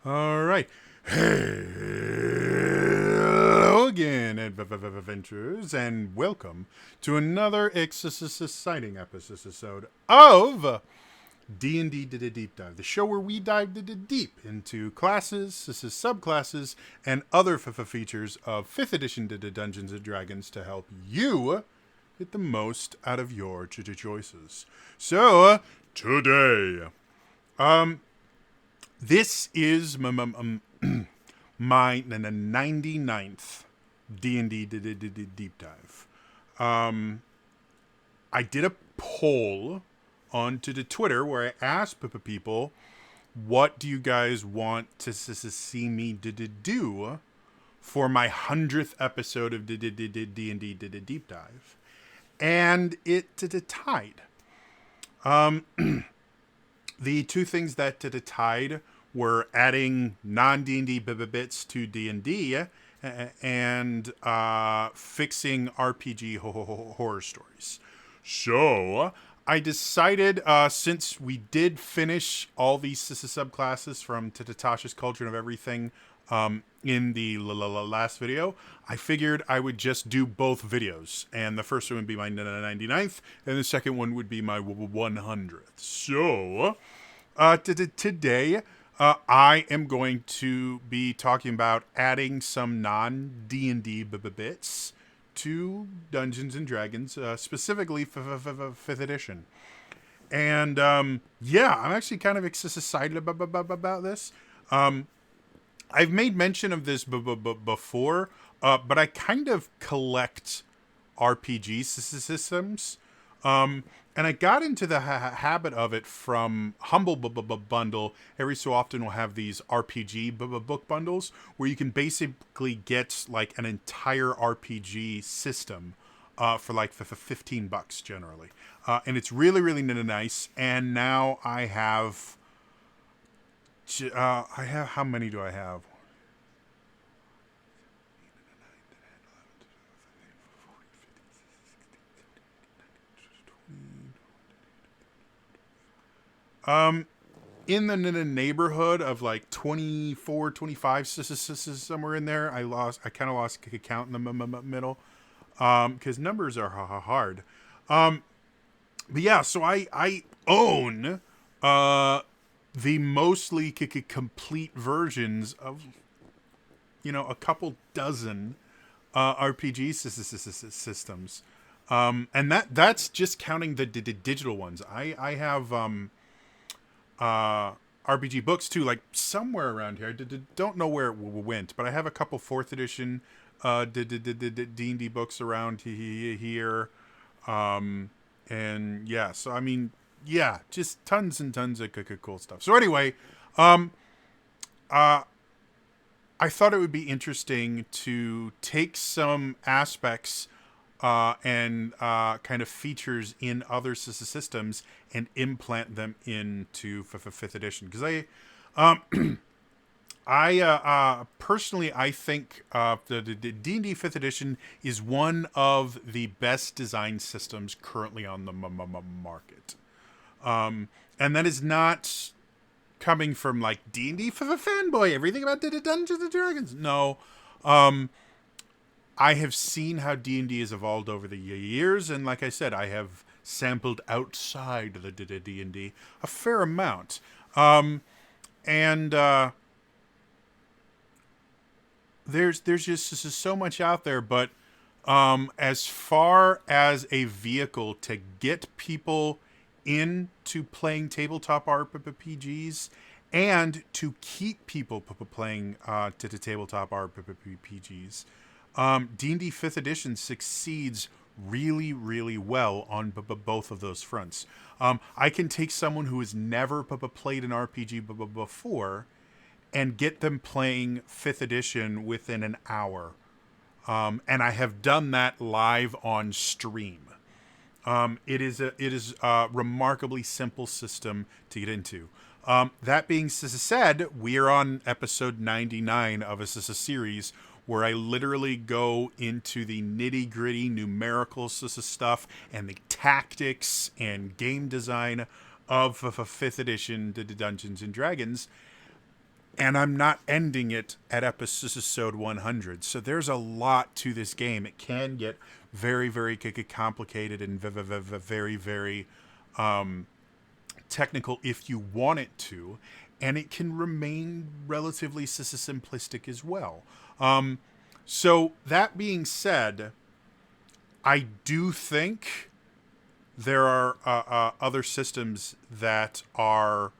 All right. Hello again, adventurers, and welcome to another exciting episode of D&D Did a Deep Dive, the show where we dive deep into classes, subclasses, and other features of 5th edition Dungeons & Dragons to help you get the most out of your choices. So, today, this is my 99th D&D deep dive. I did a poll onto the Twitter where I asked people, what do you guys want to see me do for my 100th episode of D&D deep dive? And it tied. The two things that tied were adding non-D&D bits to D&D and fixing RPG horror stories. So I decided, since we did finish all these subclasses from Tasha's Cauldron of Everything in the last video, I figured I would just do both videos. And the first one would be my 99th, and the second one would be my 100th. So, today, I am going to be talking about adding some non-D&D bits to Dungeons & Dragons, specifically 5th edition. And, yeah, I'm actually kind of excited about this. I've made mention of this before, but I kind of collect RPG systems. And I got into the habit of it from Humble Bundle. Every so often we'll have these RPG book bundles where you can basically get like an entire RPG system for like $15 generally. And it's really nice. And now I have... how many do I have? In the neighborhood of like 24, 25, somewhere in there. I kind of lost count in the middle, because numbers are hard. But yeah, so I own the mostly complete versions of, a couple dozen RPG systems. And that's just counting the digital ones. I have RPG books too, like somewhere around here. I don't know where it went, but I have a couple 4th edition D&D books around here. And yeah, so I mean, yeah, just tons and tons of cool stuff. So anyway, I thought it would be interesting to take some aspects and kind of features in other systems and implant them into 5th edition. Because I personally, I think the D&D 5th edition is one of the best design systems currently on the market. And that is not coming from like D&D for the fanboy, everything about Dungeons and Dragons. No. I have seen how D&D has evolved over the years, and like I said, I have sampled outside the D&D a fair amount. And there's just so much out there, but as far as a vehicle to get people into playing tabletop RPGs and to keep people playing to tabletop RPGs, D&D 5th edition succeeds really well on both of those fronts. I can take someone who has never played an RPG before and get them playing 5th edition within an hour. And I have done that live on stream. It is a remarkably simple system to get into. That being said, we are on episode 99 of a series where I literally go into the nitty-gritty numerical stuff and the tactics and game design of 5th edition Dungeons & Dragons. and I'm not ending it at episode 100. So there's a lot to this game. It can get very, very complicated and very, very technical if you want it to, and it can remain relatively simplistic as well. So that being said, I do think there are other systems that are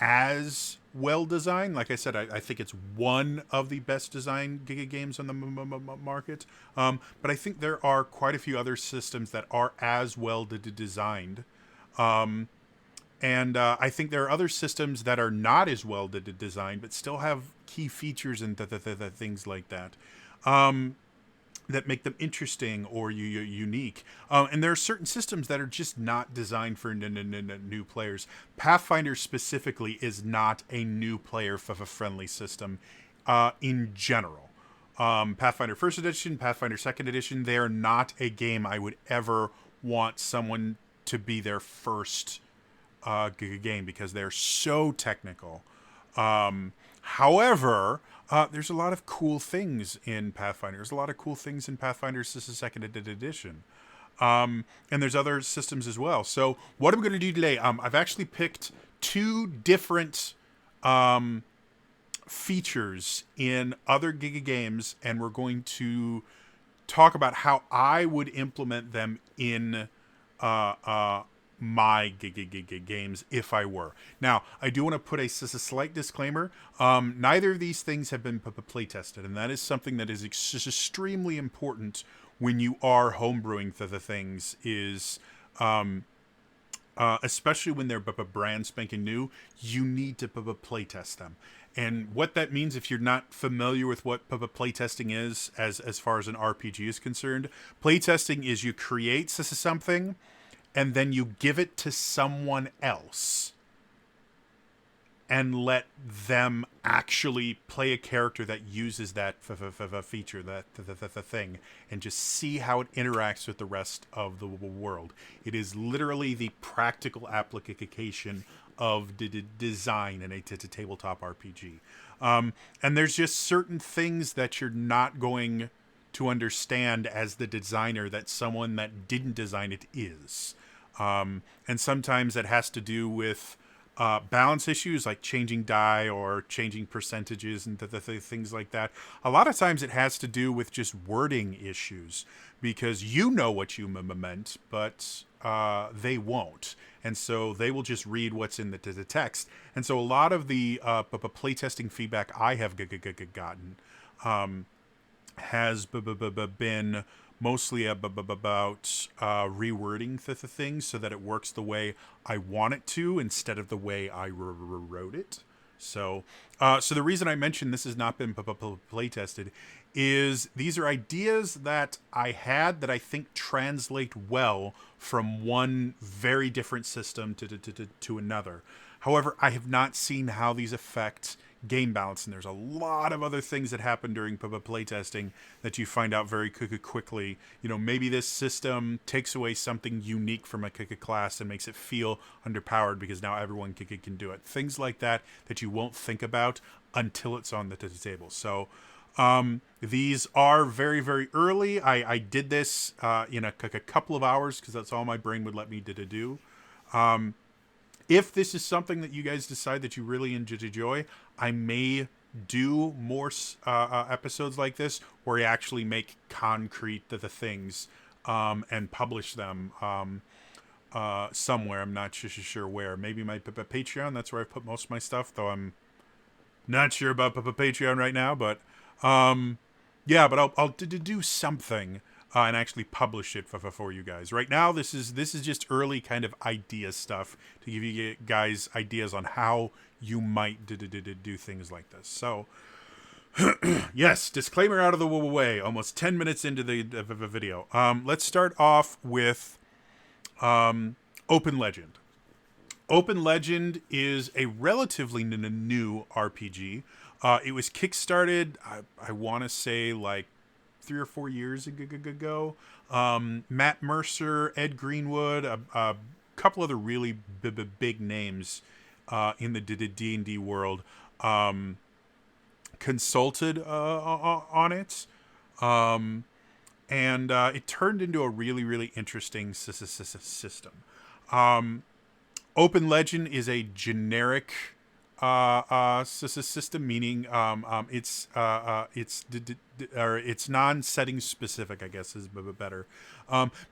as well designed. Like I said, I think it's one of the best designed Giga games on the market. But I think there are quite a few other systems that are as well designed. And I think there are other systems that are not as well designed, but still have key features and things like that. That make them interesting or unique. And there are certain systems that are just not designed for new players. Pathfinder specifically is not a new player friendly system in general. Pathfinder First Edition, Pathfinder Second Edition, they are not a game I would ever want someone to be their first game because they're so technical. However, there's a lot of cool things in Pathfinder. There's a lot of cool things in Pathfinder Second Edition. And there's other systems as well. So what I'm going to do today, I've actually picked two different features in other Giga games, and we're going to talk about how I would implement them in my games if I were. Now, I do want to put a slight disclaimer. Neither of these things have been play tested, and that is something that is extremely important when you are homebrewing the things. Is especially when they're brand spanking new, you need to play test them. And what that means, if you're not familiar with what playtesting is, as far as an RPG is concerned, playtesting is you create something, and then you give it to someone else and let them actually play a character that uses that feature, that thing, and just see how it interacts with the rest of the world. It is literally the practical application of design in a tabletop RPG. And there's just certain things that you're not going to understand as the designer that someone that didn't design it is. And sometimes it has to do with balance issues like changing die or changing percentages and things like that. A lot of times it has to do with just wording issues because you know what you meant, but they won't. And so they will just read what's in the text. And so a lot of the playtesting feedback I have gotten has been mostly about rewording the things so that it works the way I want it to instead of the way I wrote it. So the reason I mentioned this has not been play tested is these are ideas that I had that I think translate well from one very different system to another. However, I have not seen how these affect game balance, and there's a lot of other things that happen during playtesting that you find out very quickly. You know, maybe this system takes away something unique from a class and makes it feel underpowered because now everyone can do it. Things like that you won't think about until it's on the table. So these are very, very early. I did this in a couple of hours because that's all my brain would let me do. If this is something that you guys decide that you really enjoy, I may do more episodes like this where I actually make concrete the things and publish them somewhere. I'm not sure where. Maybe my Patreon. That's where I put most of my stuff, though I'm not sure about Patreon right now. But yeah, but I'll do something. And actually publish it for you guys. Right now, this is just early kind of idea stuff to give you guys ideas on how you might do things like this. So, yes, disclaimer out of the way. Almost 10 minutes into the video. Let's start off with Open Legend. Open Legend is a relatively new RPG. It was kickstarted, I want to say, like 3 or 4 years ago. Matt Mercer, Ed Greenwood, a couple other really big names in the D&D world consulted on it. And it turned into a really, really interesting system. Open Legend is a generic system, meaning it's non-setting specific, I guess is better.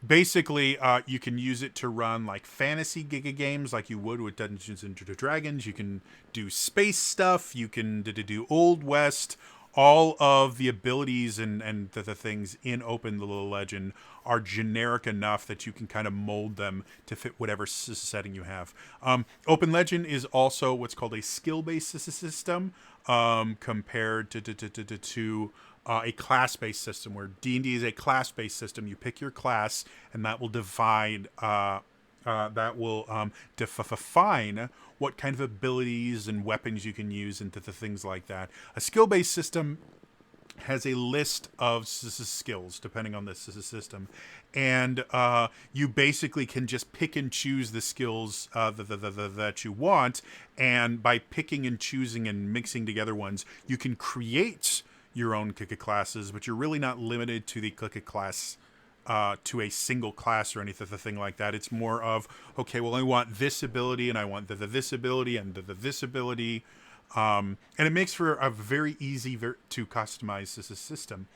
Basically, you can use it to run like fantasy games, like you would with Dungeons and Dragons. You can do space stuff. You can do Old West. All of the abilities and the things in Open Legend are generic enough that you can kind of mold them to fit whatever setting you have. Open Legend is also what's called a skill-based system, compared to a class-based system, where D&D is a class-based system. You pick your class, and that will define what kind of abilities and weapons you can use and the things like that. A skill-based system has a list of skills depending on the system, and you basically can just pick and choose the skills that you want, and by picking and choosing and mixing together ones, you can create your own classes, but you're really not limited to the class to a single class or anything like that. It's more of, okay, well, I want this ability, and I want this ability, and this ability. And it makes for a very easy to customize this system.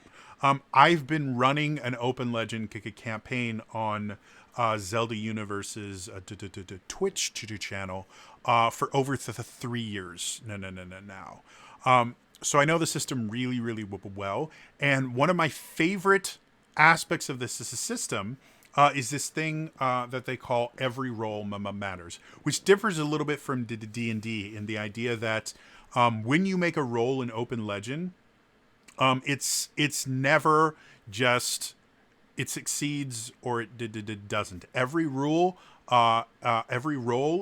I've been running an Open Legend campaign on Zelda Universe's Twitch channel for over 3 years now. So I know the system really, really well. And one of my favorite aspects of this system is this thing that they call every roll matters, which differs a little bit from D&D in the idea that when you make a roll in Open Legend, it's never just it succeeds or it doesn't. Every roll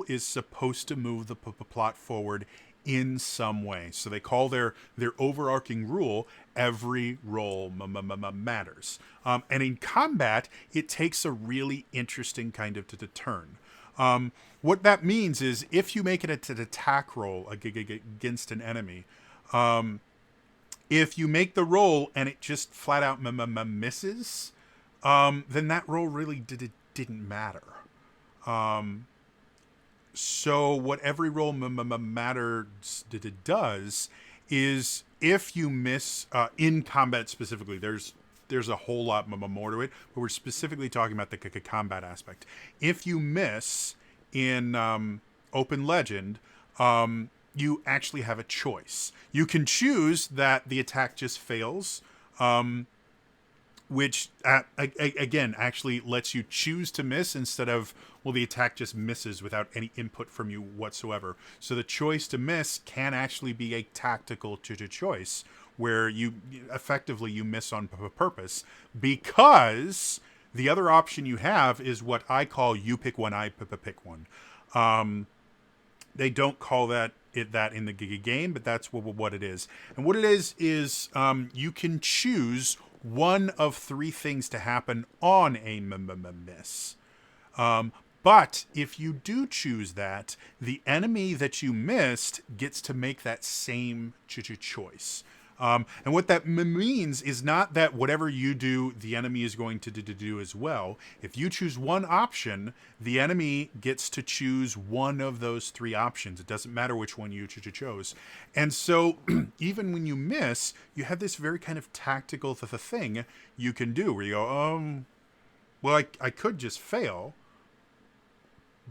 is supposed to move the plot forward in some way. So they call their overarching rule every roll matters. And in combat, it takes a really interesting kind of turn. What that means is if you make it an attack roll against an enemy, if you make the roll and it just flat out misses, then that roll really didn't matter. So what every roll matters does is if you miss in combat specifically, there's a whole lot more to it, but we're specifically talking about the combat aspect. If you miss in Open Legend, you actually have a choice. You can choose that the attack just fails, which again actually lets you choose to miss instead of, well, the attack just misses without any input from you whatsoever. So the choice to miss can actually be a tactical choice where you effectively miss on purpose, because the other option you have is what I call you pick one, I pick one. They don't call that in the game, but that's what it is. And what it is you can choose one of three things to happen on a miss. But if you do choose that, the enemy that you missed gets to make that same choice. And what that means is not that whatever you do, the enemy is going to do as well. If you choose one option, the enemy gets to choose one of those three options. It doesn't matter which one you chose. And so even when you miss, you have this very kind of tactical thing you can do where you go, well, I could just fail,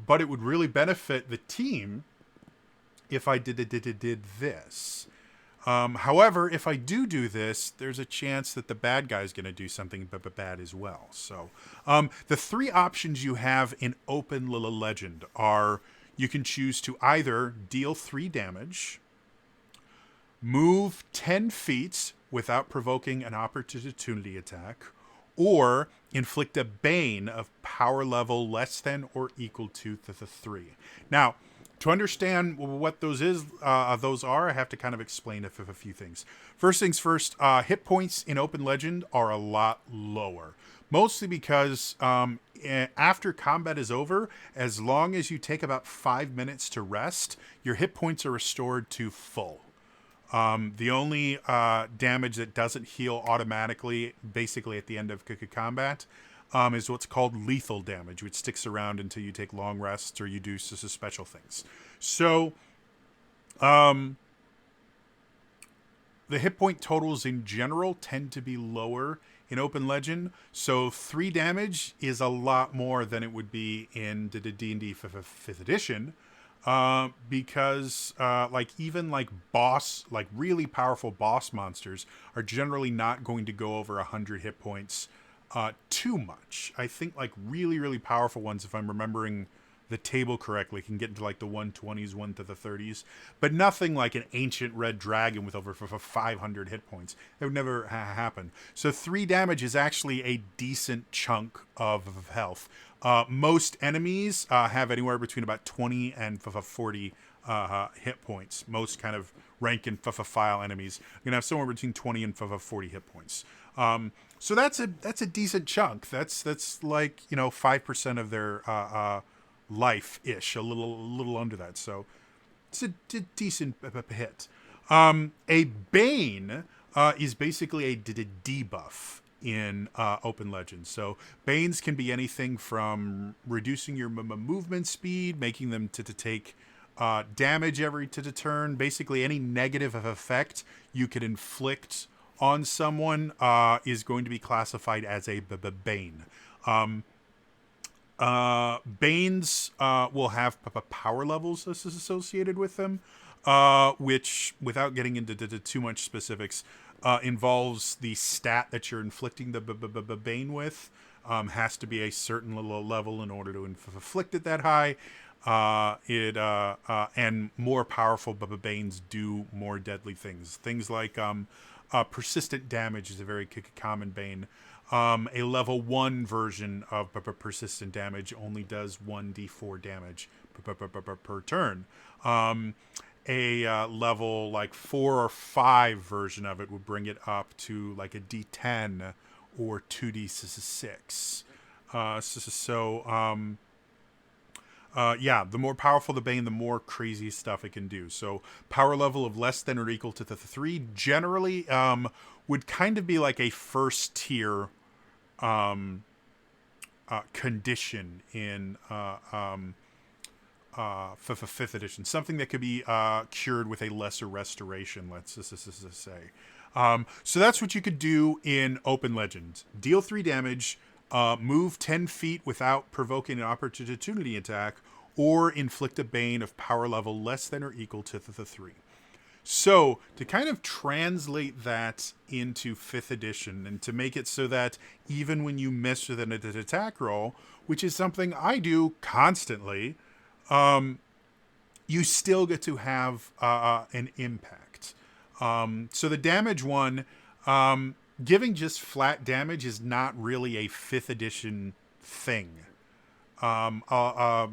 but it would really benefit the team if I did this. However, if I do this, there's a chance that the bad guy is going to do something bad as well. So the three options you have in Open Legend are you can choose to either deal 3 damage, move 10 feet without provoking an opportunity attack, or inflict a bane of power level less than or equal to the 3. Now, to understand what those are, I have to kind of explain a few things. First things first, hit points in Open Legend are a lot lower. Mostly because after combat is over, as long as you take about 5 minutes to rest, your hit points are restored to full. The only damage that doesn't heal automatically, basically at the end of combat, is what's called lethal damage, which sticks around until you take long rests or you do special things. So, the hit point totals in general tend to be lower in Open Legend. So 3 damage is a lot more than it would be in the D&D 5th edition. Because like even like like really powerful boss monsters are generally not going to go over 100 hit points too much. I think like really powerful ones, if I'm remembering the table correctly, can get into like the 120s, 1 to the 30s, but nothing like an ancient red dragon with over 500 hit points. It would never happen. So 3 damage is actually a decent chunk of health. Most enemies have anywhere between about 20 and 40 hit points. Most kind of rank and file enemies are gonna have somewhere between 20 and 40 hit points. So that's a decent chunk. That's like 5% of their life-ish, a little under that. So it's a decent hit. A Bane is basically a debuff in Open Legends. So Banes can be anything from reducing your movement speed, making them to take damage every turn. Basically, any negative effect you could inflict on someone is going to be classified as a Bane. Banes will have power levels associated with them, which, without getting into too much specifics, involves the stat that you're inflicting the Bane with. Has to be a certain level in order to inflict it that high. And more powerful Banes do more deadly things. Things like persistent damage is a very common Bane. A level 1 version of persistent damage only does 1d4 damage per turn. A level like 4 or 5 version of it would bring it up to like a d10 or 2d6. The more powerful the Bane, the more crazy stuff it can do. So power level of less than or equal to the 3 generally would kind of be like a first tier condition in 5th edition. Something that could be cured with a lesser restoration, let's say. So that's what you could do in Open Legends. Deal 3 damage, move 10 feet without provoking an opportunity attack, or inflict a Bane of power level less than or equal to the 3. So, to kind of translate that into 5th edition and to make it so that even when you miss with an attack roll, which is something I do constantly, you still get to have an impact. So the damage one, giving just flat damage is not really a 5th edition thing. 5th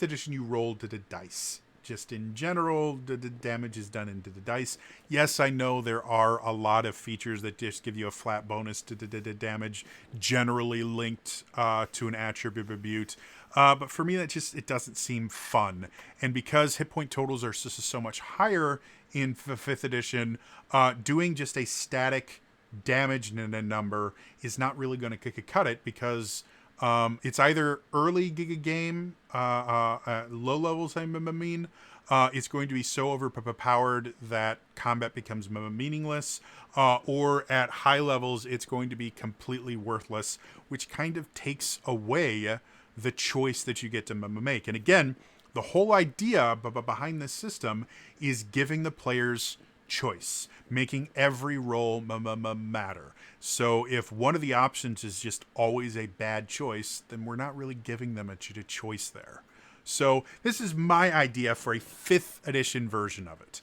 edition, you roll to the dice. Just in general, the damage is done into the dice. Yes, I know there are a lot of features that just give you a flat bonus to the damage, generally linked to an attribute. But for me, it doesn't seem fun. And because hit point totals are so much higher in 5th edition, doing just a static damage number is not really going to cut it, because it's either early game, low levels, I mean, it's going to be so overpowered that combat becomes meaningless, or at high levels, it's going to be completely worthless, which kind of takes away the choice that you get to make. And again, the whole idea behind this system is giving the players choice, making every roll matter. So if one of the options is just always a bad choice, then we're not really giving them a choice there. So this is my idea for a 5th edition version of it.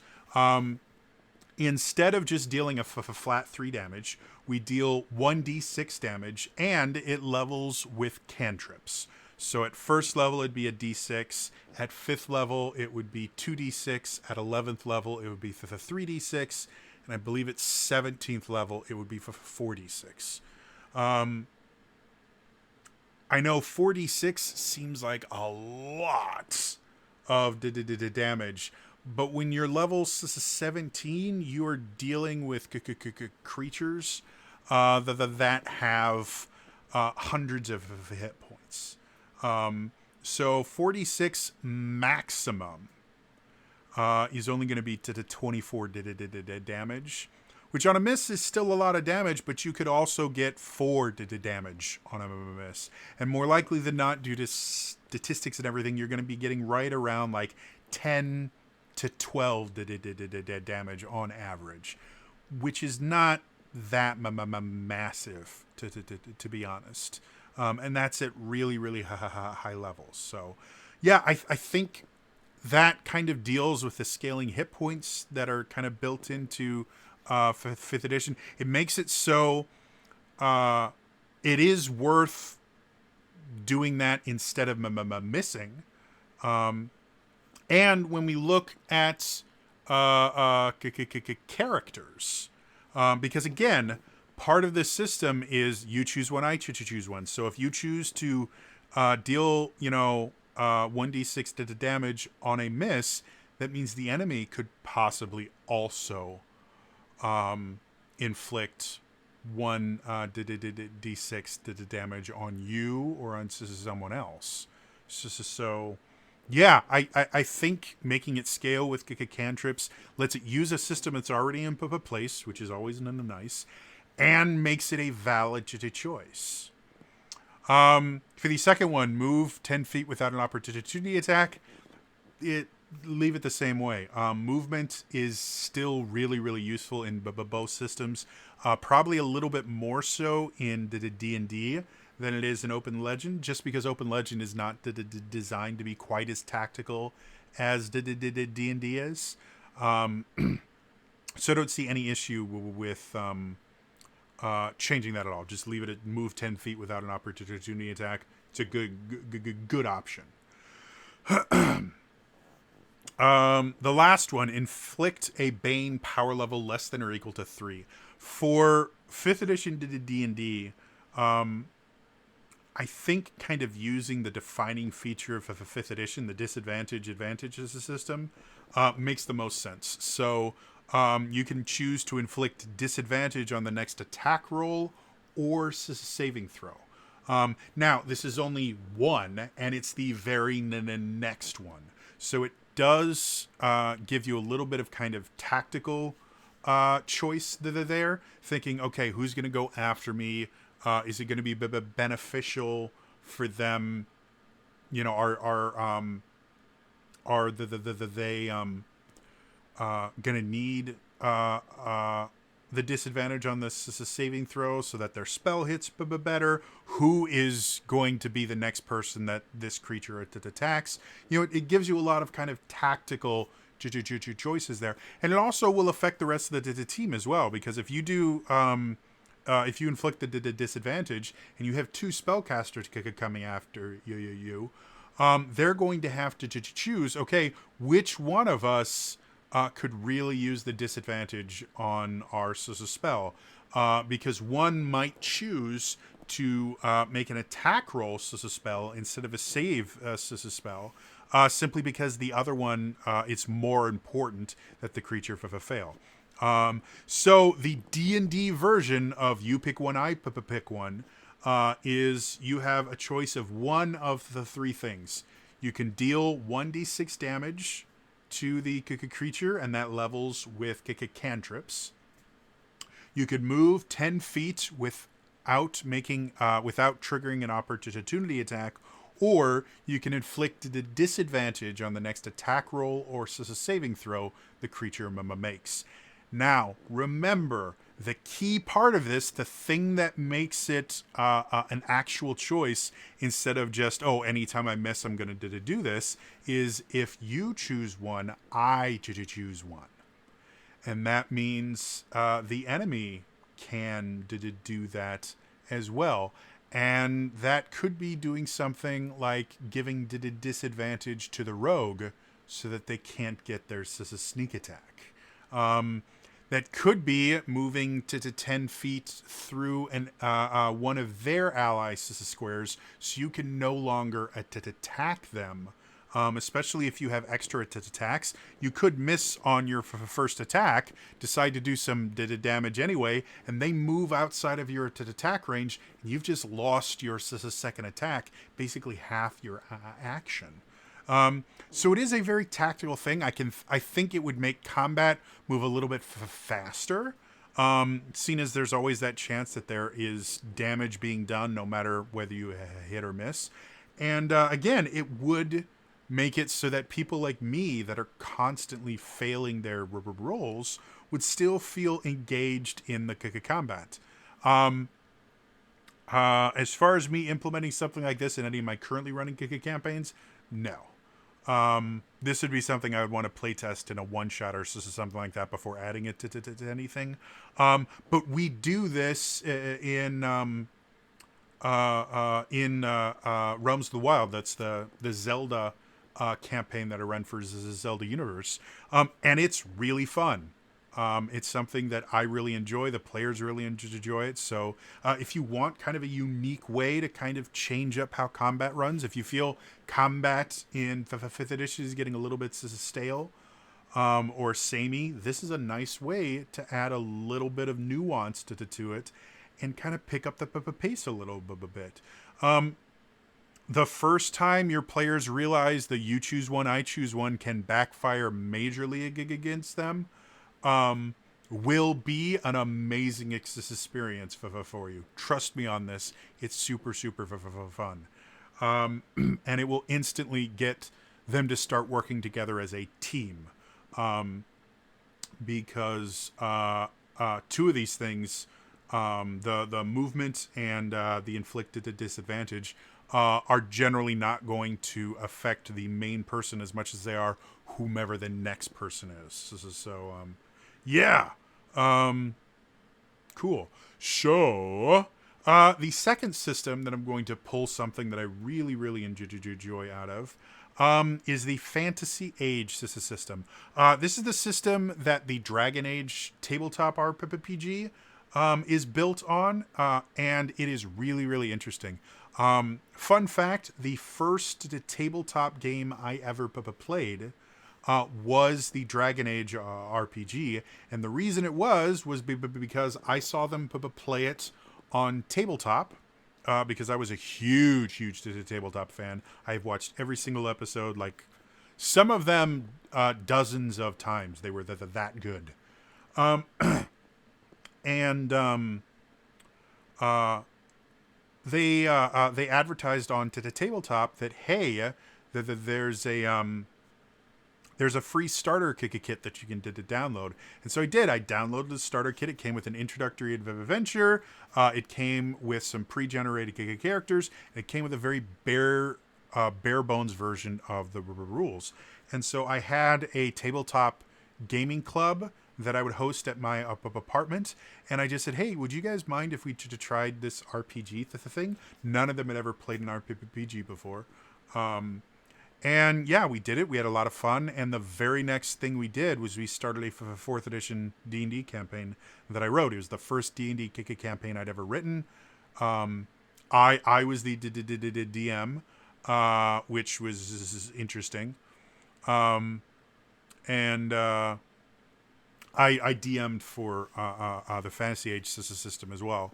Instead of just dealing a flat 3 damage, we deal 1d6 damage, and it levels with cantrips. So at 1st level, it'd be a d6. At 5th level, it would be 2d6. At 11th level, it would be 3d6. And I believe at 17th level, it would be 4d6. I know 4d6 seems like a lot of damage, But when you're level 17, you are dealing with creatures that have hundreds of hit points. So 46 maximum is only going to be to the 24 damage, which on a miss is still a lot of damage, but you could also get 4 damage on a miss. And more likely than not, due to statistics and everything, you're going to be getting right around like 10 to 12 damage on average, which is not that massive, to be honest. And that's at really, really high levels. So, yeah, I think that kind of deals with the scaling hit points that are kind of built into 5th edition. It makes it so it is worth doing that instead of missing. And when we look at characters, because again, part of this system is you choose one, I choose one. So if you choose to deal, 1d6 to the damage on a miss, that means the enemy could possibly also inflict 1 d6 to the damage on you or on someone else. So yeah, I think making it scale with cantrips lets it use a system that's already in place, which is always nice, and makes it a valid choice. For the second one, move 10 feet without an opportunity attack. Leave it the same way. Movement is still really, really useful in both systems. Probably a little bit more so in the D&D than it is in Open Legend, just because Open Legend is not designed to be quite as tactical as the D&D is. So I don't see any issue with changing that at all. Just leave it at move 10 feet without an opportunity attack. It's a good option. The last one, inflict a Bane power level less than or equal to 3. For 5th edition D&D, I think kind of using the defining feature of 5th edition, the advantage as a system, makes the most sense. So you can choose to inflict disadvantage on the next attack roll or saving throw. Now, this is only one, and it's the very next one. So it does give you a little bit of kind of tactical choice there, thinking, okay, who's going to go after me? Is it going to be beneficial for them? Are they going to need the disadvantage on the saving throw so that their spell hits better? Who is going to be the next person that this creature attacks? It gives you a lot of kind of tactical choices there, and it also will affect the rest of the team as well, because if you do if you inflict the disadvantage and you have 2 spellcasters coming after you, they're going to have to choose, okay, which one of us could really use the disadvantage on our spell, because one might choose to make an attack roll spell instead of a save spell, simply because the other one, it's more important that the creature fail. So the D&D version of you pick one, I pick one, is you have a choice of one of the 3 things. You can deal 1d6 damage to the creature, and that levels with cantrips. You could move 10 feet without triggering an opportunity attack, or you can inflict the disadvantage on the next attack roll or saving throw the creature makes. Now, remember, the key part of this, the thing that makes it an actual choice instead of just, anytime I miss, I'm going to do this, is if you choose one, I choose one. And that means the enemy can do that as well. And that could be doing something like giving disadvantage to the rogue so that they can't get their sneak attack. That could be moving to 10 feet through one of their allies' squares, so you can no longer attack them especially if you have extra attacks. You could miss on your first attack, decide to do some damage anyway, and they move outside of your attack range, and you've just lost your second attack, basically half your action. So it is a very tactical thing. I think it would make combat move a little bit faster. Seeing as there's always that chance that there is damage being done, no matter whether you hit or miss. And again, it would make it so that people like me that are constantly failing their rolls would still feel engaged in the combat. As far as me implementing something like this in any of my currently running campaigns, no. This would be something I would want to playtest in a one-shot or something like that before adding it to anything. But we do this in Realms of the Wild. That's the Zelda campaign that I run for Zelda Universe. And it's really fun. It's something that I really enjoy. The players really enjoy it. So if you want kind of a unique way to kind of change up how combat runs, if you feel combat in 5th edition is getting a little bit stale or samey, this is a nice way to add a little bit of nuance to it and kind of pick up the pace a little bit. The first time your players realize the you choose one, I choose one can backfire majorly against them, will be an amazing experience for you. Trust me on this. It's super fun. And it will instantly get them to start working together as a team. Because two of these things, the movement and the inflicted disadvantage, are generally not going to affect the main person as much as they are whomever the next person is. So yeah. Cool. So, the second system that I'm going to pull something that I really enjoy out of, is the Fantasy Age system. This is the system that the Dragon Age tabletop RPG, is built on, and it is really interesting. Fun fact, the first tabletop game I ever played was the Dragon Age RPG, and the reason it was because I saw them play it on tabletop, because I was a huge tabletop fan. I've watched every single episode, like some of them dozens of times. They were that good. They advertised on to the tabletop that hey, there's a free starter kit that you can download. And so I did. I downloaded the starter kit. It came with an introductory adventure. It came with some pre-generated characters. And it came with a very bare bones version of the rules. And so I had a tabletop gaming club that I would host at my apartment. And I just said, hey, would you guys mind if we tried this RPG thing? None of them had ever played an RPG before. And yeah, we did it. We had a lot of fun. And the very next thing we did was we started a 4th edition D&D campaign that I wrote. It was the first D&D campaign I'd ever written. I was the DM, which was interesting. I DM'd for the Fantasy Age system as well.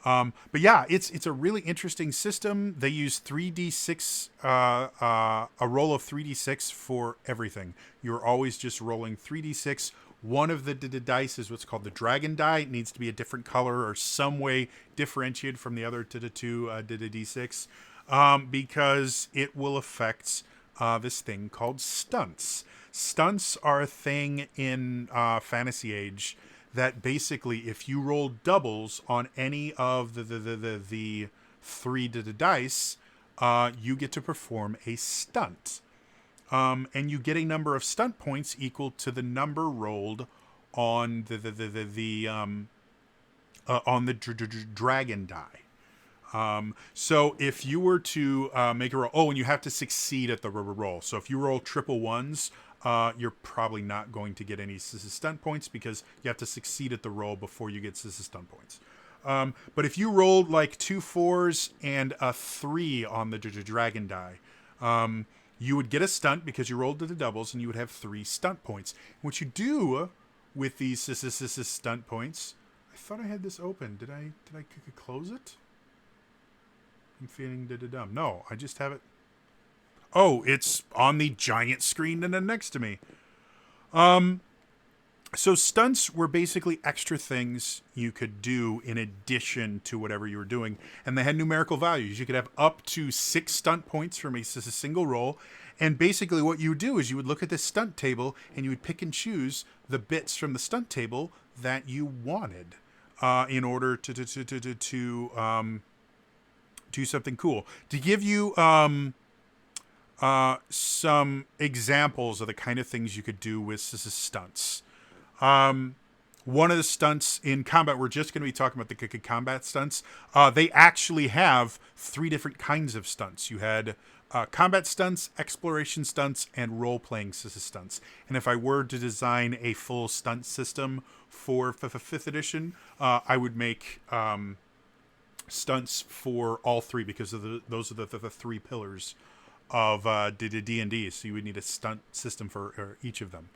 But yeah, it's a really interesting system. They use 3d6, a roll of 3d6 for everything. You're always just rolling 3d6. One of the dice is what's called the dragon die. It needs to be a different color or some way differentiated from the other two d6, because it will affect this thing called stunts. Stunts are a thing in Fantasy Age that basically, if you roll doubles on any of the three dice, you get to perform a stunt. And you get a number of stunt points equal to the number rolled on the dragon die. So if you were to make a roll, and you have to succeed at the roll. So if you roll triple ones, you're probably not going to get any stunt points because you have to succeed at the roll before you get stunt points. But if you rolled like 2 4s and a 3 on the dragon die, you would get a stunt because you rolled to the doubles, and you would have 3 stunt points. What you do with these stunt points, I thought I had this open. Did I close it? I'm feeling dumb. No, I just have it. Oh, it's on the giant screen next to me. So stunts were basically extra things you could do in addition to whatever you were doing, and they had numerical values. You could have up to 6 stunt points from a single roll, and basically what you would do is you would look at this stunt table and you would pick and choose the bits from the stunt table that you wanted in order to do something cool. To give you some examples of the kind of things you could do with stunts. One of the stunts in combat, we're just going to be talking about the combat stunts. They actually have 3 different kinds of stunts. You had combat stunts, exploration stunts, and role-playing stunts. And if I were to design a full stunt system for 5th edition, I would make stunts for all 3 because of those are the 3 pillars of D&D. So you would need a stunt system for each of them.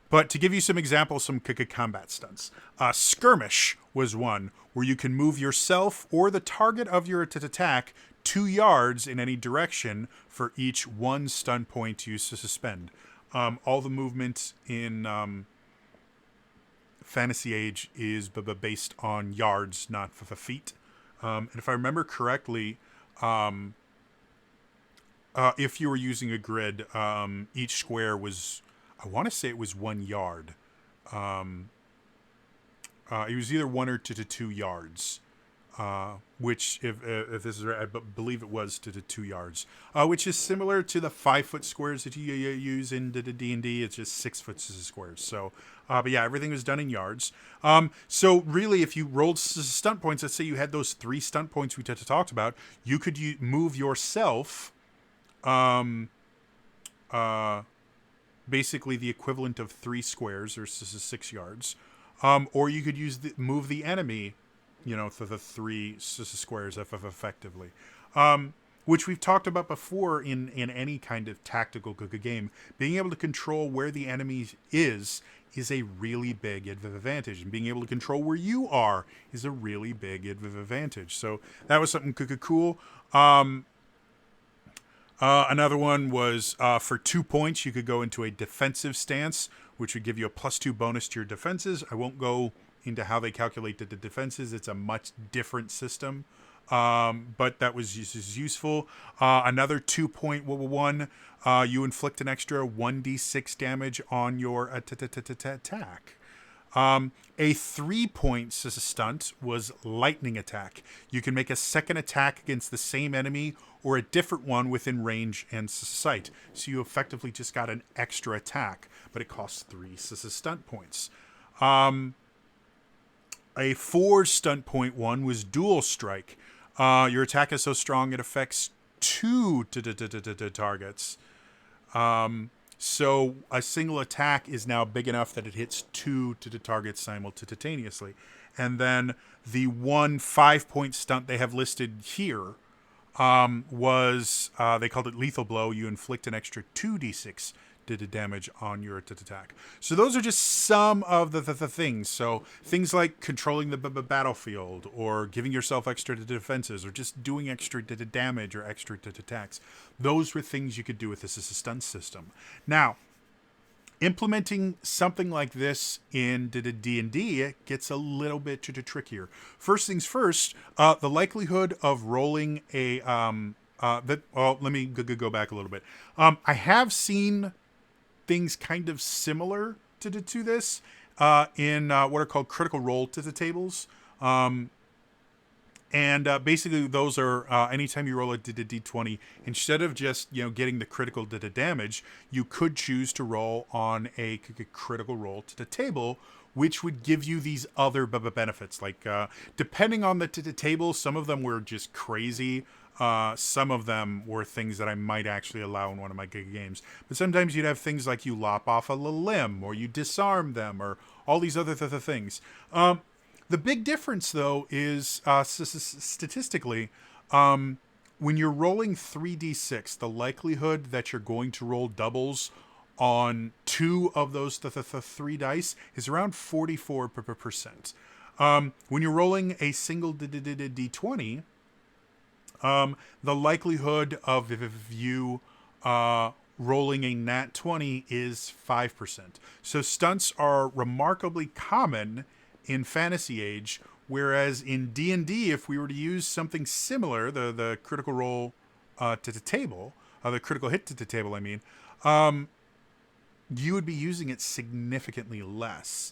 But to give you some examples, some combat stunts. Skirmish was one where you can move yourself or the target of your attack 2 yards in any direction for each 1 stun point you suspend. All the movement in Fantasy Age is based on yards, not feet. And if I remember correctly, if you were using a grid, each square was... I want to say it was 1 yard. It was either 1 or 2 yards, which, if this is right, I believe it was to 2 yards, which is similar to the 5-foot squares that you use in D&D. It's just 6-foot squares. So, but yeah, everything was done in yards. So really, if you rolled stunt points, let's say you had those 3 stunt points we talked about, you could move yourself. Basically the equivalent of 3 squares or 6 yards, or you could move the enemy, for the 3 squares effectively, which we've talked about before in any kind of tactical game. Being able to control where the enemy is a really big advantage, and being able to control where you are is a really big advantage. So that was something cool. Another one was for 2 points, you could go into a defensive stance, which would give you a +2 bonus to your defenses. I won't go into how they calculate the defenses. It's a much different system, but that was useful. Another 2-point one, you inflict an extra 1d6 damage on your attack. A 3-point stunt was lightning attack. You can make a second attack against the same enemy or a different one within range and sight. So you effectively just got an extra attack, but it costs 3 stunt points. A 4 stunt point one was dual strike. Your attack is so strong it affects 2 targets. So a single attack is now big enough that it hits 2 targets simultaneously. And then the 1 5-point stunt they have listed here was, they called it lethal blow. You inflict an extra 2d6 damage on your attack. So those are just some of the things. So things like controlling the battlefield, or giving yourself extra defenses, or just doing extra damage or extra attacks. Those were things you could do with this as a stun system. Now, implementing something like this in D&D gets a little bit trickier. First things first, the likelihood of rolling a... let me go back a little bit. I have seen things kind of similar to this in what are called critical role tables. And basically those are anytime you roll a d20, instead of just getting the critical damage, you could choose to roll on a critical role to the table, which would give you these other benefits. Like depending on the table, some of them were just crazy. Some of them were things that I might actually allow in one of my games. But sometimes you'd have things like you lop off a limb, or you disarm them, or all these other things. The big difference, though, is statistically, when you're rolling 3d6, the likelihood that you're going to roll doubles on two of those three dice is around 44%. When you're rolling a single d20, the likelihood of you rolling a nat 20 is 5%. So stunts are remarkably common in Fantasy Age, whereas in D&D, if we were to use something similar, the critical roll to the table, the critical hit to the table, I mean, you would be using it significantly less.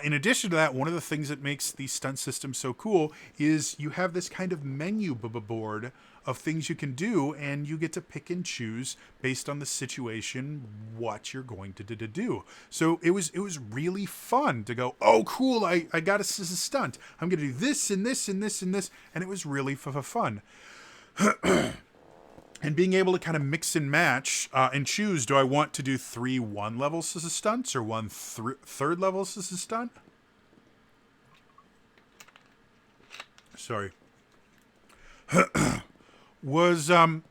In addition to that, one of the things that makes the stunt system so cool is you have this kind of menu board of things you can do, and you get to pick and choose based on the situation what you're going to do. So it was really fun to go, oh, cool, I got a stunt. I'm going to do this and this and this and this, and it was really fun. And being able to kind of mix and match and choose, do I want to do 3 1-level stunts or 1 3rd-level stunt? Sorry. was one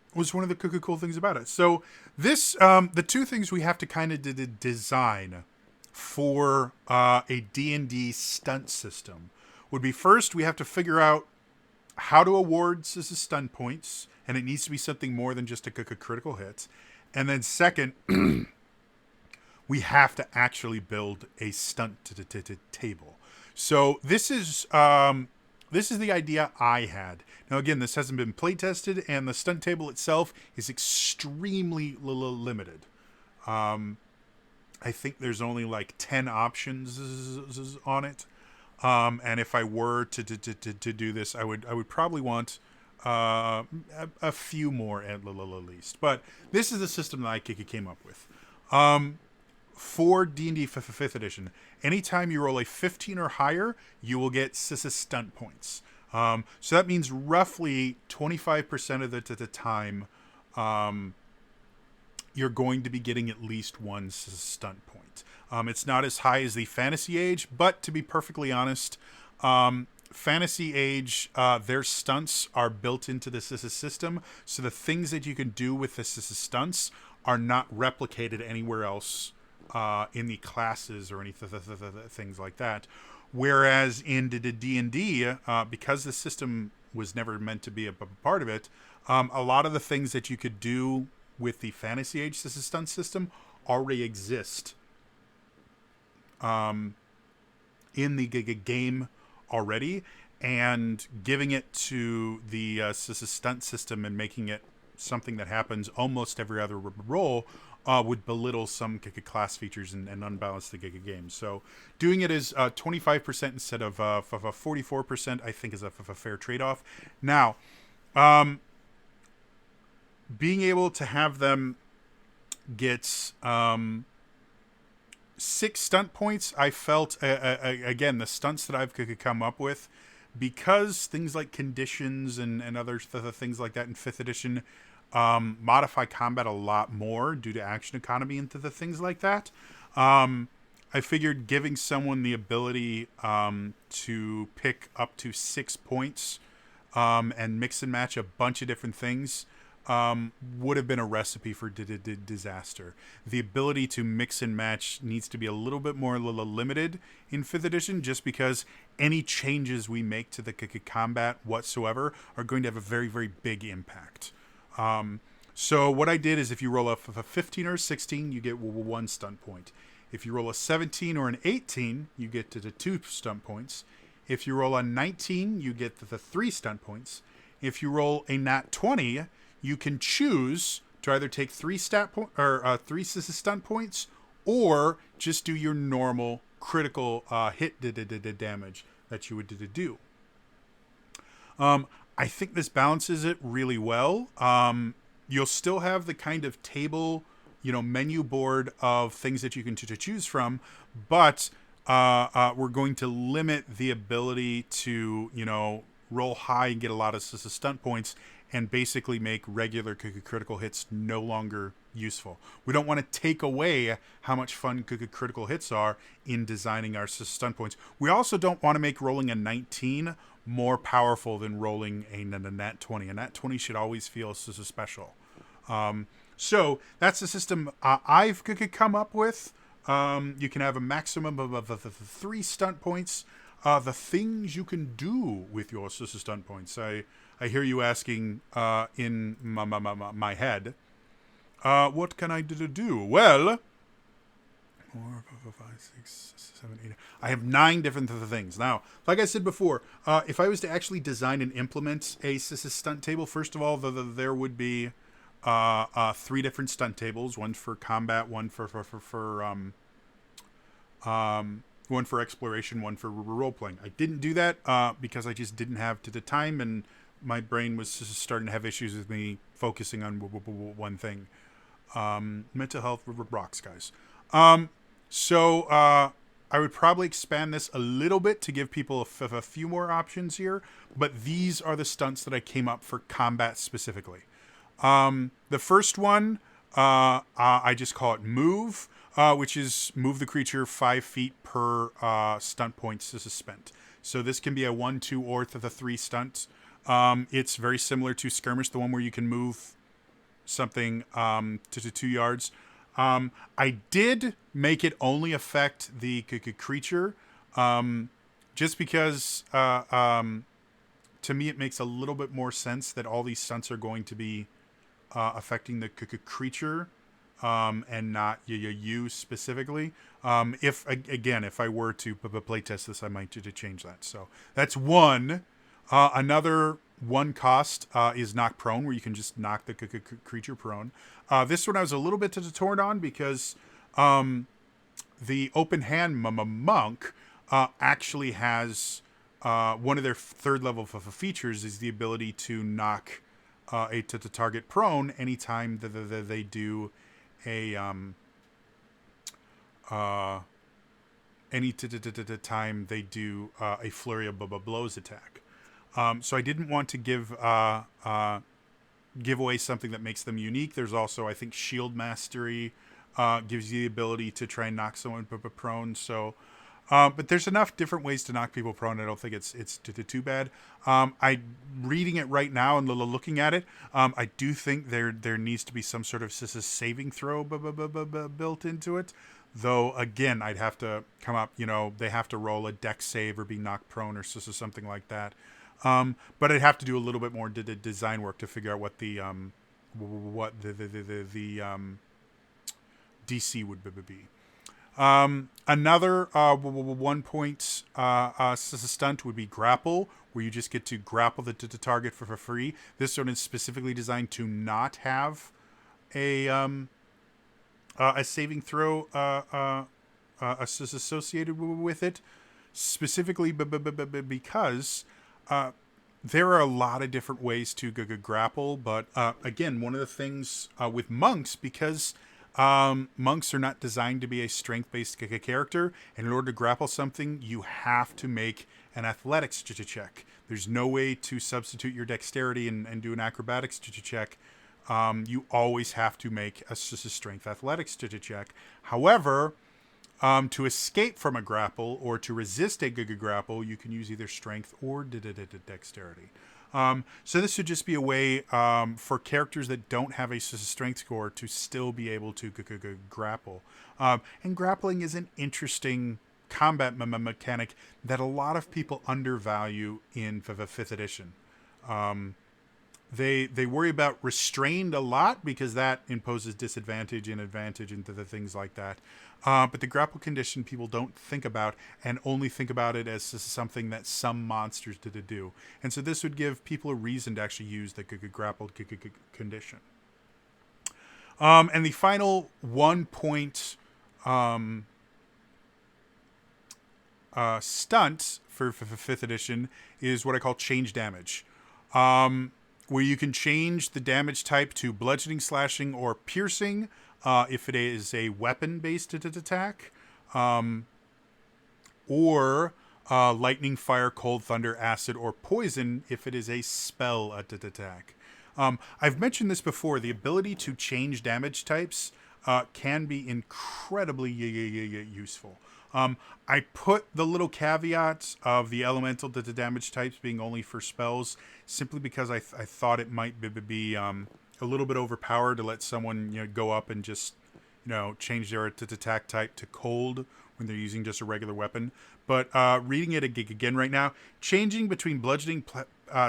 of the cool things about it. So this, the two things we have to kind of design for a D&D stunt system would be, first, we have to figure out how to award stunt points, and it needs to be something more than just a critical hit. And then second, we have to actually build a stunt table. So this is the idea I had. Now again, this hasn't been play tested, and the stunt table itself is extremely limited. I think there's only like 10 options on it. And if I were to do this, I would probably want a few more at least. But this is the system that I came up with. For D&D 5th edition, anytime you roll a 15 or higher, you will get stunt points. So that means roughly 25% of the time, you're going to be getting at least one stunt point. It's not as high as the Fantasy Age, but to be perfectly honest, Fantasy Age, their stunts are built into the system, so the things that you can do with the stunts are not replicated anywhere else in the classes or any things like that. Whereas in D&D, because the system was never meant to be a part of it, a lot of the things that you could do with the Fantasy Age stunt system already exist in the game already, and giving it to the stunt system and making it something that happens almost every other roll would belittle some class features and unbalance the game. So doing it as 25% instead of 44%, I think is a fair trade-off. Now, being able to have them get 6 stunt points, I felt, again, the stunts that I've come up with, because things like conditions and other things like that in 5th edition modify combat a lot more due to action economy and things like that. I figured giving someone the ability to pick up to 6 points and mix and match a bunch of different things would have been a recipe for disaster. The ability to mix and match needs to be a little bit more limited in 5th edition, just because any changes we make to the combat whatsoever are going to have a very, very big impact. So what I did is, if you roll a 15 or a 16, you get 1 stunt point. If you roll a 17 or an 18, you get to the 2 stunt points. If you roll a 19, you get the 3 stunt points. If you roll a nat 20, you can choose to either take 3 stunt points, or just do your normal critical hit damage that you would do. I think this balances it really well. You'll still have the kind of table, menu board of things that you can choose from, but we're going to limit the ability to, roll high and get a lot of stunt points, and basically make regular critical hits no longer useful. We don't want to take away how much fun critical hits are in designing our stunt points. We also don't want to make rolling a 19 more powerful than rolling a nat 20. A nat 20 should always feel special. So that's the system I've come up with. You can have a maximum of 3 stunt points. The things you can do with your stunt points. I hear you asking in my head, what can I do? Well, 4, 5, 6, 7, 8. I have 9 different things. Now, like I said before, if I was to actually design and implement a stunt table, first of all, there would be 3 different stunt tables: one for combat, one for one for exploration, one for role playing. I didn't do that because I just didn't have the time, and my brain was just starting to have issues with me focusing on one thing. Mental health rocks, guys. So I would probably expand this a little bit to give people a few more options here, but these are the stunts that I came up for combat specifically. The first one, I just call it move, which is move the creature 5 feet per stunt points spent. So this can be a 1, 2, or 3 stunt. It's very similar to skirmish, the one where you can move something to 2 yards. I did make it only affect the creature, just because to me it makes a little bit more sense that all these stunts are going to be affecting the creature and not you specifically. If I were to play test this, I might change that. So that's one. Another one cost is knock prone, where you can just knock the creature prone. This one I was a little bit torn on because the open hand monk actually has one of their 3rd level features is the ability to knock a target prone anytime they do a time they do a flurry of blows attack. So I didn't want to give away something that makes them unique. There's also, I think, Shield Mastery gives you the ability to try and knock someone prone. So, but there's enough different ways to knock people prone. I don't think it's too bad. I reading it right now and looking at it. I do think there needs to be some sort of saving throw built into it. Though again, I'd have to come up. They have to roll a dex save or be knocked prone or something like that. But I'd have to do a little bit more design work to figure out what the DC would be. Another 1 point stunt would be grapple, where you just get to grapple the target for free. This one is specifically designed to not have a saving throw associated with it, specifically because there are a lot of different ways to grapple. But again, one of the things with monks, because monks are not designed to be a strength-based character, and in order to grapple something, you have to make an athletics check. There's no way to substitute your dexterity and do an acrobatics check. You always have to make a strength athletics check. However, to escape from a grapple or to resist a grapple, you can use either strength or dexterity. So this would just be a way for characters that don't have a strength score to still be able to grapple. And grappling is an interesting combat mechanic that a lot of people undervalue in the 5th edition. They worry about restrained a lot because that imposes disadvantage and advantage into the things like that. But the grapple condition people don't think about, and only think about it as something that some monsters do. And so this would give people a reason to actually use the grappled condition. And the final 1 point stunt for 5th edition is what I call change damage. Where you can change the damage type to bludgeoning, slashing, or piercing if it is a weapon-based attack, or lightning, fire, cold, thunder, acid, or poison if it is a spell attack. I've mentioned this before. The ability to change damage types can be incredibly useful. I put the little caveats of the elemental the damage types being only for spells simply because I thought it might be a little bit overpowered to let someone go up and just change their attack type to cold when they're using just a regular weapon. But reading it again right now, changing between bludgeoning,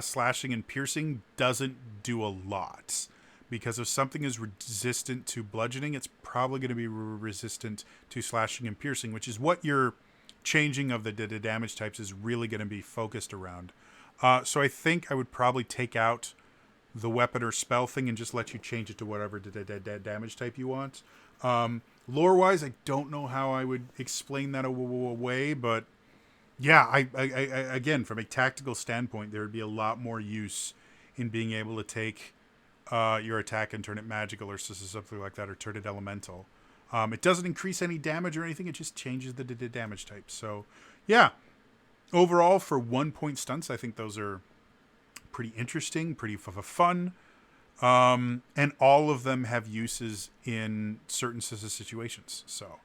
slashing, and piercing doesn't do a lot. Because if something is resistant to bludgeoning, it's probably going to be resistant to slashing and piercing, which is what your changing of the damage types is really going to be focused around. So I think I would probably take out the weapon or spell thing and just let you change it to whatever damage type you want. Lore-wise, I don't know how I would explain that away, but yeah, I again, from a tactical standpoint, there would be a lot more use in being able to take your attack and turn it magical or something like that, or turn it elemental. It doesn't increase any damage or anything. It just changes the damage type. So, yeah. Overall, for 1 point stunts, I think those are pretty interesting, pretty fun. And all of them have uses in certain situations. So,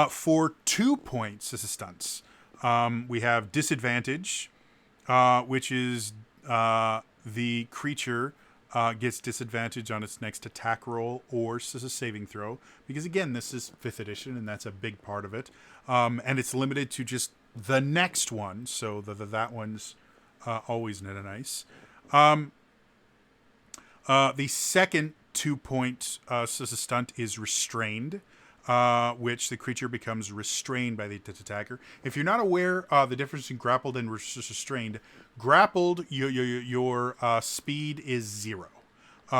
for 2 points as stunts, we have disadvantage, which is the creature gets disadvantage on its next attack roll or saving throw. Because again, this is 5th edition, and that's a big part of it. And it's limited to just the next one, so that one's always nice. The second 2 point stunt is restrained, which the creature becomes restrained by the attacker. If you're not aware the difference in grappled and restrained, grappled, your speed is 0.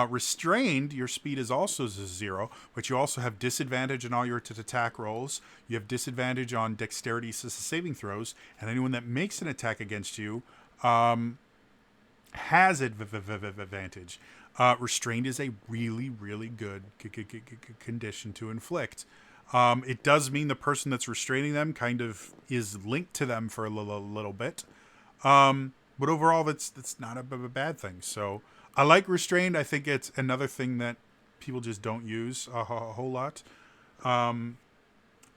Restrained, your speed is also 0, but you also have disadvantage on all your attack rolls. You have disadvantage on dexterity saving throws, and anyone that makes an attack against you has advantage. Restrained is a really, really good condition to inflict. It does mean the person that's restraining them kind of is linked to them for a little bit. But overall, that's not a bad thing. So I like restrained. I think it's another thing that people just don't use a whole lot. And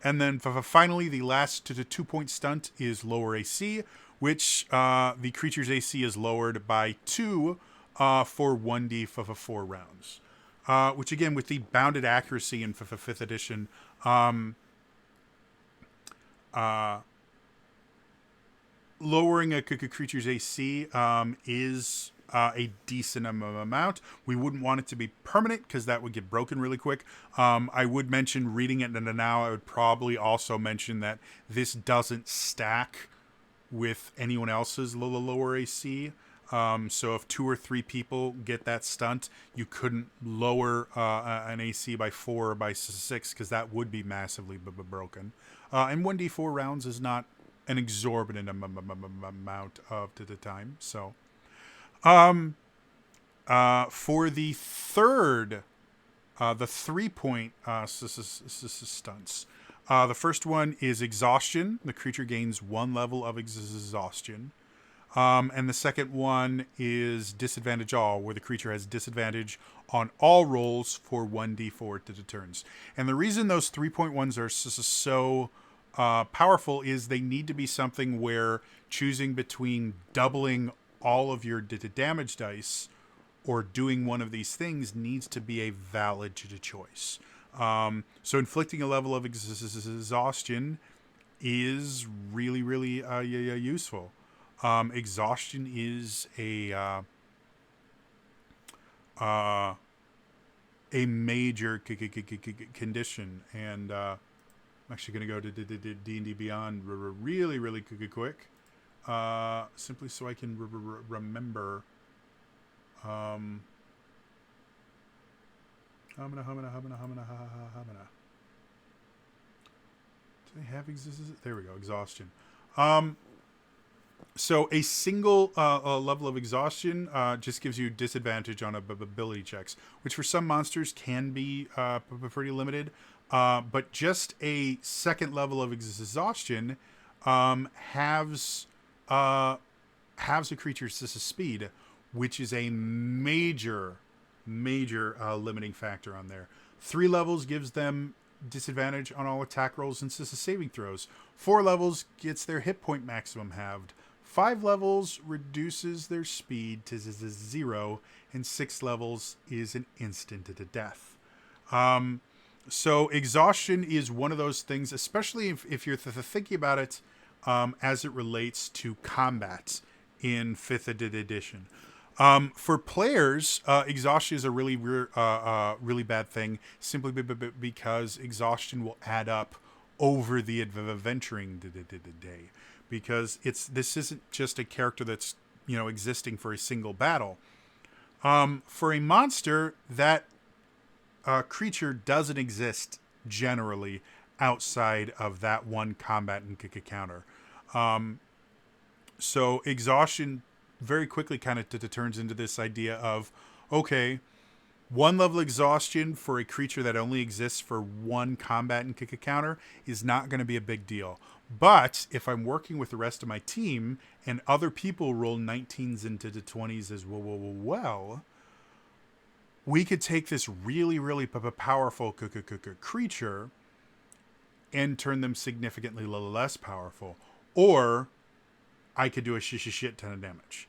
then finally, the last 2 point stunt is lower AC, which the creature's AC is lowered by 2 for 1d4 rounds. Which again, with the bounded accuracy in 5th edition, lowering a creature's AC is a decent amount. We wouldn't want it to be permanent because that would get broken really quick. I would mention reading it now. I would probably also mention that this doesn't stack with anyone else's lower AC. So if 2 or 3 people get that stunt, you couldn't lower an AC by 4 or by 6 because that would be massively broken. And 1d4 rounds is not an exorbitant amount of the time. So, for the third, the 3 point stunts. The first one is Exhaustion. The creature gains 1 level of Exhaustion. And the second one is Disadvantage All, where the creature has disadvantage on all rolls for 1d4 to the turns. And the reason those 3-point ones are so powerful is they need to be something where choosing between doubling all of your damage dice or doing one of these things needs to be a valid choice. So inflicting a level of exhaustion is really, really useful. Exhaustion is a major condition, and I'm actually going to go to D&D Beyond really, really quick, simply so I can remember. Humana. Do they have existence? There we go. Exhaustion. So a single level of exhaustion just gives you disadvantage on ability checks, which for some monsters can be pretty limited. But just a second level of exhaustion halves a creature's speed, which is a major limiting factor on there. 3 levels gives them disadvantage on all attack rolls and saving throws. 4 levels gets their hit point maximum halved. 5 levels reduces their speed to 0, and 6 levels is an instant to death. So exhaustion is one of those things, especially if you're thinking about it as it relates to combat in 5th edition. For players, exhaustion is a really bad thing, simply because exhaustion will add up over the adventuring day. Because this isn't just a character that's existing for a single battle. For a monster, that creature doesn't exist generally outside of that one combat encounter. So exhaustion very quickly kind of turns into this idea of, okay, 1 level exhaustion for a creature that only exists for one combat encounter is not going to be a big deal. But if I'm working with the rest of my team and other people roll 19s into the 20s as well, we could take this really powerful creature and turn them significantly less powerful. Or I could do a shit ton of damage.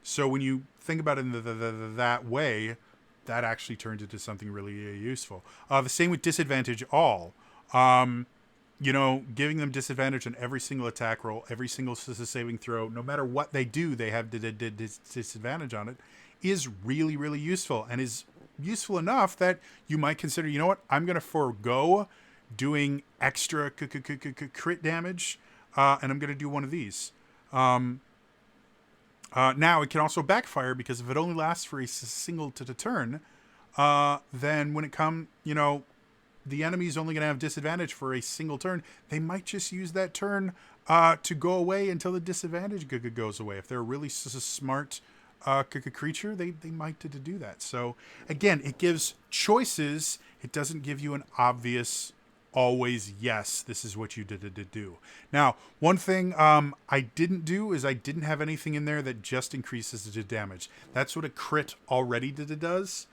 So when you think about it in that way, that actually turns into something really useful. The same with disadvantage all. Giving them disadvantage on every single attack roll, every single saving throw, no matter what they do, they have disadvantage on it, is really useful, and is useful enough that you might consider, you know what, I'm going to forego doing extra crit damage, and I'm going to do one of these. Now, it can also backfire, because if it only lasts for a single turn, then when it comes, the enemy's only going to have disadvantage for a single turn. They might just use that turn to go away until the disadvantage goes away. If they're a really smart creature, they might do that. So, again, it gives choices. It doesn't give you an obvious, always, yes, this is what you did do. Now, one thing I didn't do is I didn't have anything in there that just increases the damage. That's what a crit already does.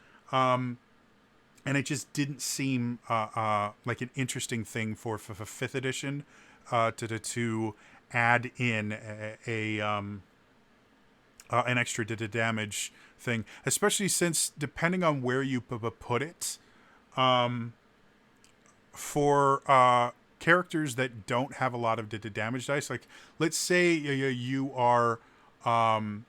And it just didn't seem like an interesting thing for 5th edition to add in an extra damage thing, especially since depending on where you put it, for characters that don't have a lot of damage dice, like let's say you are, let's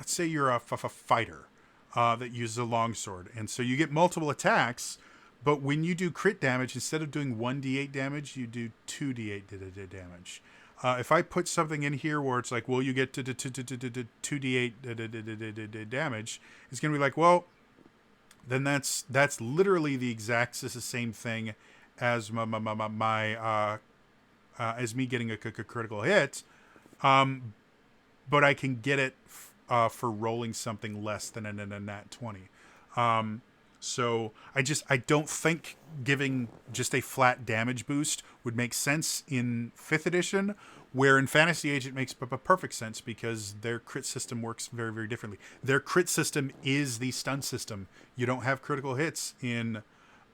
say you're a fighter. That uses a longsword. And so you get multiple attacks, but when you do crit damage, instead of doing 1d8 damage, you do 2d8 damage. If I put something in here where it's like, well, you get to 2d8 damage, it's going to be like, well, then that's literally the exact same thing as my as me getting a critical hit, but I can get it for rolling something less than a nat 20. So I don't think giving just a flat damage boost would make sense in 5th edition, where in Fantasy Age it makes perfect sense because their crit system works very differently. Their crit system is the stun system. You don't have critical hits in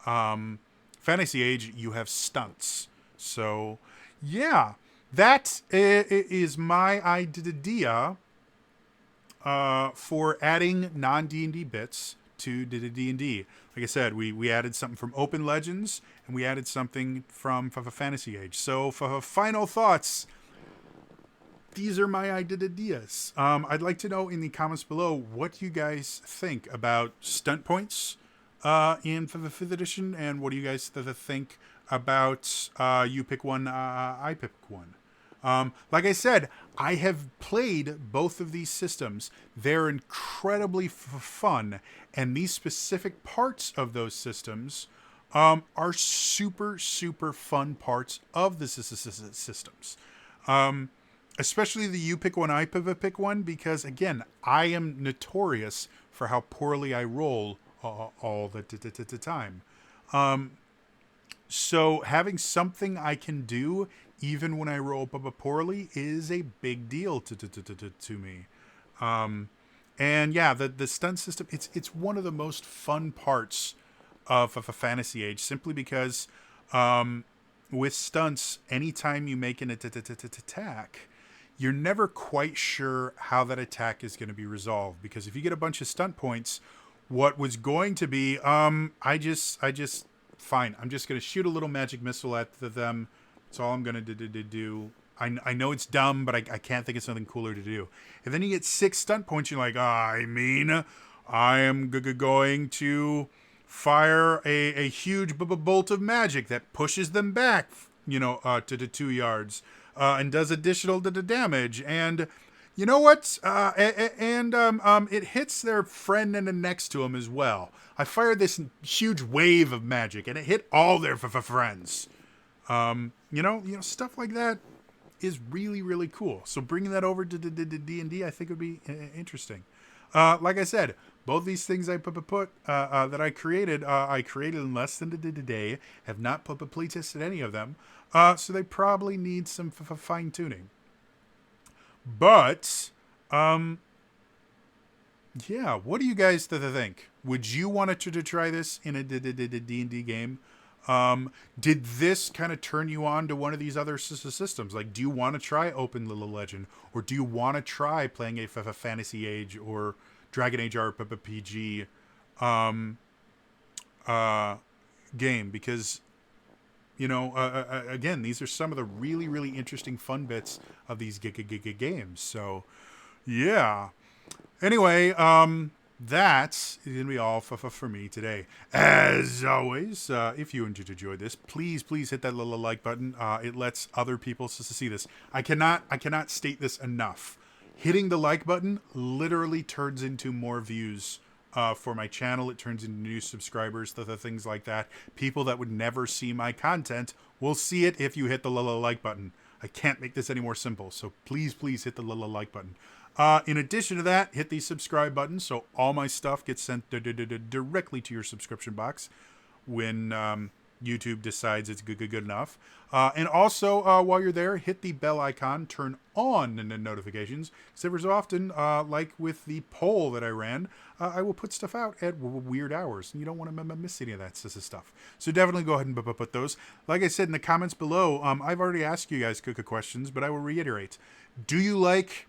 Fantasy Age, you have stunts. So yeah, that is my idea for adding non-D&D bits to D&D. Like I said, we added something from Open Legends, and we added something from Fantasy Age. So for final thoughts, these are my ideas. I'd like to know in the comments below what you guys think about stunt points in 5th edition, and what do you guys think about you pick one, I pick one. Like I said, I have played both of these systems. They're incredibly fun, and these specific parts of those systems are super fun parts of the systems. Especially the you pick one, I pick one, because again, I am notorious for how poorly I roll all the time. So having something I can do even when I roll poorly is a big deal to me. And yeah, the stunt system, it's one of the most fun parts of a Fantasy Age, simply because with stunts, anytime you make an attack, you're never quite sure how that attack is going to be resolved. Because if you get a bunch of stunt points, what was going to be, fine, I'm just going to shoot a little magic missile at them. That's all I'm going to do. I know it's dumb, but I can't think of something cooler to do. And then you get 6 stunt points. You're like, I am going to fire a huge bolt of magic that pushes them back, to the 2 yards, and does additional damage. And you know what? It hits their friend and next to him as well. I fired this huge wave of magic, and it hit all their friends. Stuff like that is really, really cool. So bringing that over to D&D, I think would be interesting. Like I said, both these things I that I created in less than a day. Have not play tested any of them, so they probably need some fine tuning. But yeah, what do you guys think? Would you want to try this in a D&D game? Did this kind of turn you on to one of these other systems? Like, do you want to try Open Little Legend, or do you want to try playing a Fantasy Age or Dragon Age RPG game? Because again, these are some of the really, really interesting fun bits of these games. So yeah. Anyway, that's going to be all for me today. As always, if you enjoyed this, please hit that little like button. It lets other people see this. I cannot state this enough. Hitting the like button literally turns into more views for my channel. It turns into new subscribers, the things like that. People that would never see my content will see it if you hit the little like button. I can't make this any more simple. So please hit the little like button. In addition to that, hit the subscribe button so all my stuff gets sent directly to your subscription box when YouTube decides it's good enough. And also, while you're there, hit the bell icon, turn on the notifications. Because every so often, like with the poll that I ran, I will put stuff out at weird hours. And you don't want to miss any of that stuff. So definitely go ahead and put those. Like I said in the comments below, I've already asked you guys questions, but I will reiterate. Do you like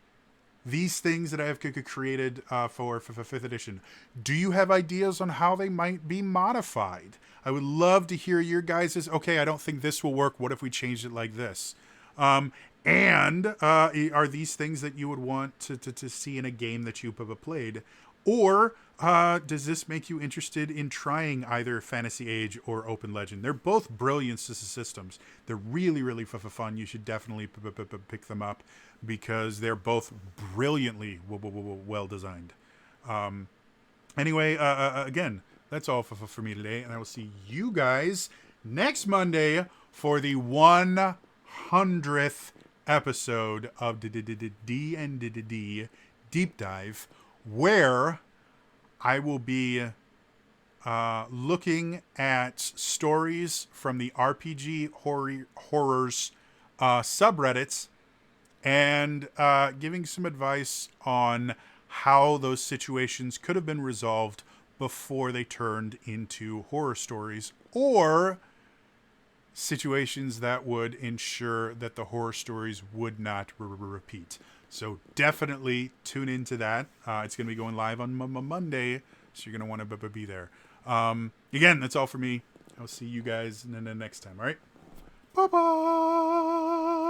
these things that I have created for 5th edition? Do you have ideas on how they might be modified? I would love to hear your guys', okay, I don't think this will work. What if we changed it like this? And are these things that you would want to see in a game that you have played? Or does this make you interested in trying either Fantasy Age or Open Legend? They're both brilliant systems. They're really, really fun. You should definitely pick them up because they're both brilliantly well designed. Anyway, again, that's all for me today, and I will see you guys next Monday for the 100th episode of D&D Deep Dive, where I will be looking at stories from the RPG horrors subreddits and giving some advice on how those situations could have been resolved before they turned into horror stories, or situations that would ensure that the horror stories would not repeat. So definitely tune into that. It's going to be going live on Monday, so you're going to want to be there. Again, that's all for me. I'll see you guys next time. All right? Bye-bye.